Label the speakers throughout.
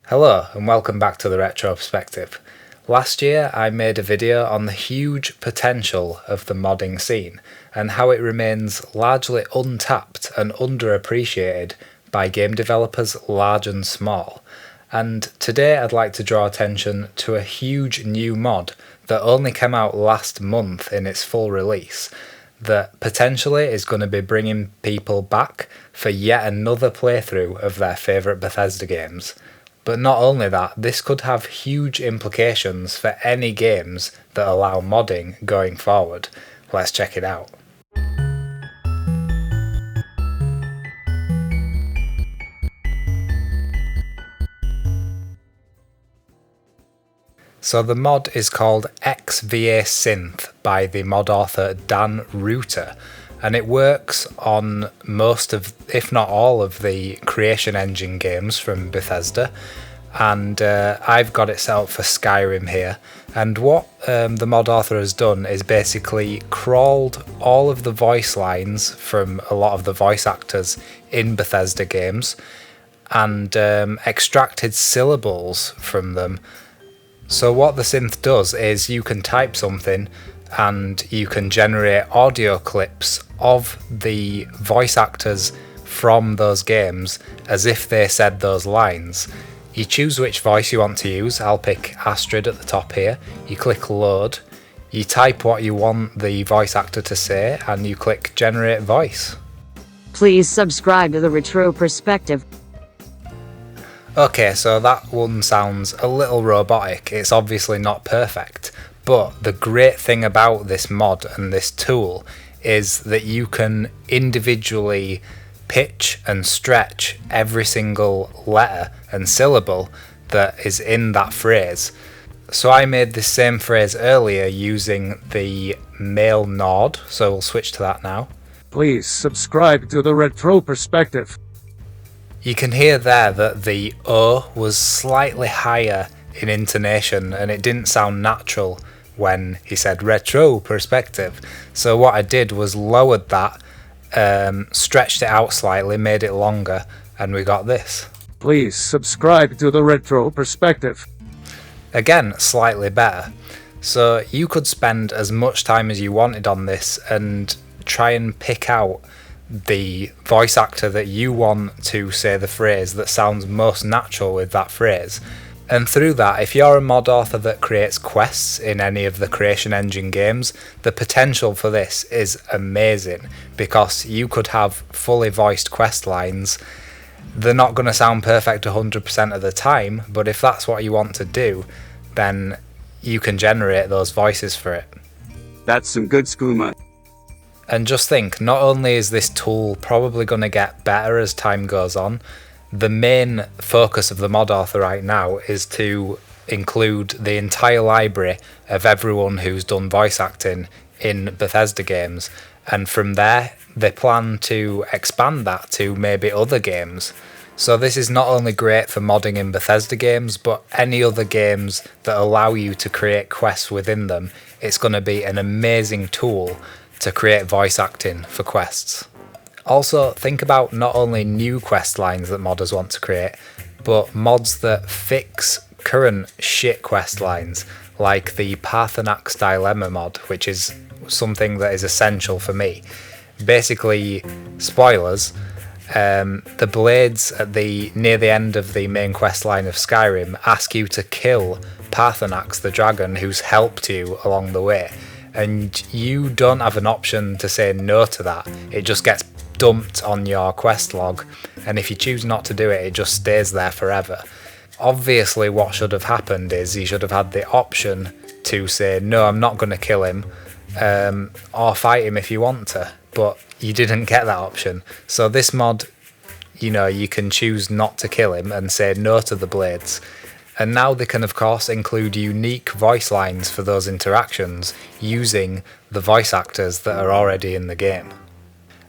Speaker 1: Hello and welcome back to the Retro Perspective. Last year I made a video on the huge potential of the modding scene and how it remains largely untapped and underappreciated by game developers large and small. And today I'd like to draw attention to a huge new mod that only came out last month in its full release, that potentially is going to be bringing people back for yet another playthrough of their favourite Bethesda games. But not only that, this could have huge implications for any games that allow modding going forward. Let's check it out. So the mod is called xVASynth by the mod author Dan Reuter, and it works on most of, if not all of, the Creation Engine games from Bethesda. And I've got it set up for Skyrim here. And what the mod author has done is basically crawled all of the voice lines from a lot of the voice actors in Bethesda games and extracted syllables from them. So what the synth does is you can type something and you can generate audio clips of the voice actors from those games as if they said those lines. You choose which voice you want to use. I'll pick Astrid at the top here. You click load, you type what you want the voice actor to say, and you click generate voice.
Speaker 2: Please subscribe to the Retro Perspective.
Speaker 1: Okay, so that one sounds a little robotic. It's obviously not perfect, but the great thing about this mod and this tool is that you can individually pitch and stretch every single letter and syllable that is in that phrase. So I made this same phrase earlier using the male nod, so we'll switch to that now.
Speaker 3: Please subscribe to the Retro Perspective.
Speaker 1: You can hear there that the O was slightly higher in intonation and it didn't sound natural when he said retro perspective. So what I did was lowered that, stretched it out slightly, made it longer, and we got this.
Speaker 3: Please subscribe to the Retro Perspective.
Speaker 1: Again, slightly better. So you could spend as much time as you wanted on this and try and pick out the voice actor that you want to say the phrase that sounds most natural with that phrase. And through that, if you're a mod author that creates quests in any of the Creation Engine games, the potential for this is amazing, because you could have fully voiced quest lines. They're not going to sound perfect 100% of the time, but if that's what you want to do, then you can generate those voices for it.
Speaker 3: That's some good skooma.
Speaker 1: And just think, not only is this tool probably going to get better as time goes on, the main focus of the mod author right now is to include the entire library of everyone who's done voice acting in Bethesda games, and from there they plan to expand that to maybe other games. So this is not only great for modding in Bethesda games, but any other games that allow you to create quests within them. It's going to be an amazing tool to create voice acting for quests. Also, think about not only new quest lines that modders want to create, but mods that fix current shit quest lines, like the Parthenax Dilemma mod, which is something that is essential for me. Basically, spoilers, the blades at near the end of the main quest line of Skyrim ask you to kill Parthenax the dragon who's helped you along the way. And you don't have an option to say no to that. It just gets dumped on your quest log, and if you choose not to do it, it just stays there forever. Obviously what should have happened is you should have had the option to say, no, I'm not going to kill him, or fight him if you want to, but you didn't get that option. So this mod, you can choose not to kill him and say no to the blades. And now they can of course include unique voice lines for those interactions using the voice actors that are already in the game.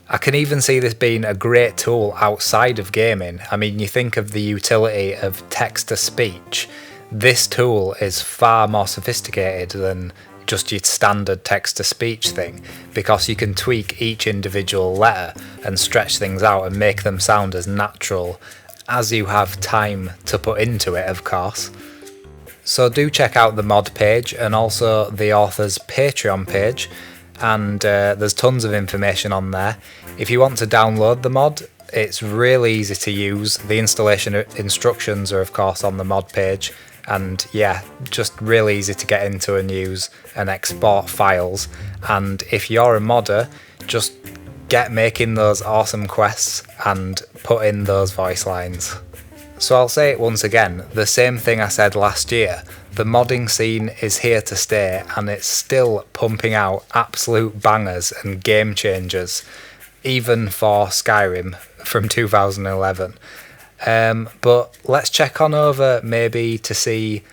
Speaker 1: I can even see this being a great tool outside of gaming. I mean, you think of the utility of text-to-speech. This tool is far more sophisticated than just your standard text-to-speech thing, because you can tweak each individual letter and stretch things out and make them sound as natural as you have time to put into it, of course. So do check out the mod page and also the author's Patreon page, and there's tons of information on there. If you want to download the mod, it's really easy to use. The installation instructions are of course on the mod page, and yeah, just really easy to get into and use and export files. And if you're a modder, just get making those awesome quests and put in those voice lines. So I'll say it once again, the same thing I said last year. The modding scene is here to stay, and it's still pumping out absolute bangers and game changers, even for Skyrim from 2011. But let's check on over maybe to see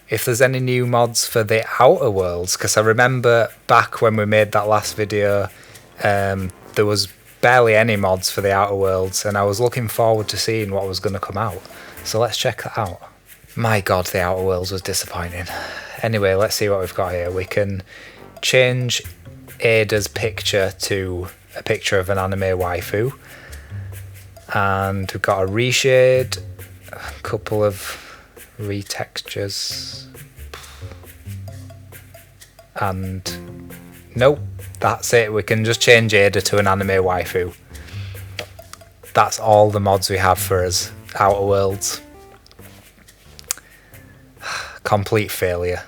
Speaker 1: if there's any new mods for the Outer Worlds, because I remember back when we made that last video, there was barely any mods for the Outer Worlds, and I was looking forward to seeing what was going to come out. So let's check that out. My god, the Outer Worlds was disappointing. Anyway, let's see what we've got here. We can change Ada's picture to a picture of an anime waifu. And we've got a reshade, a couple of retextures. And nope, that's it. We can just change Ada to an anime waifu. That's all the mods we have for us, Outer Worlds. Complete failure.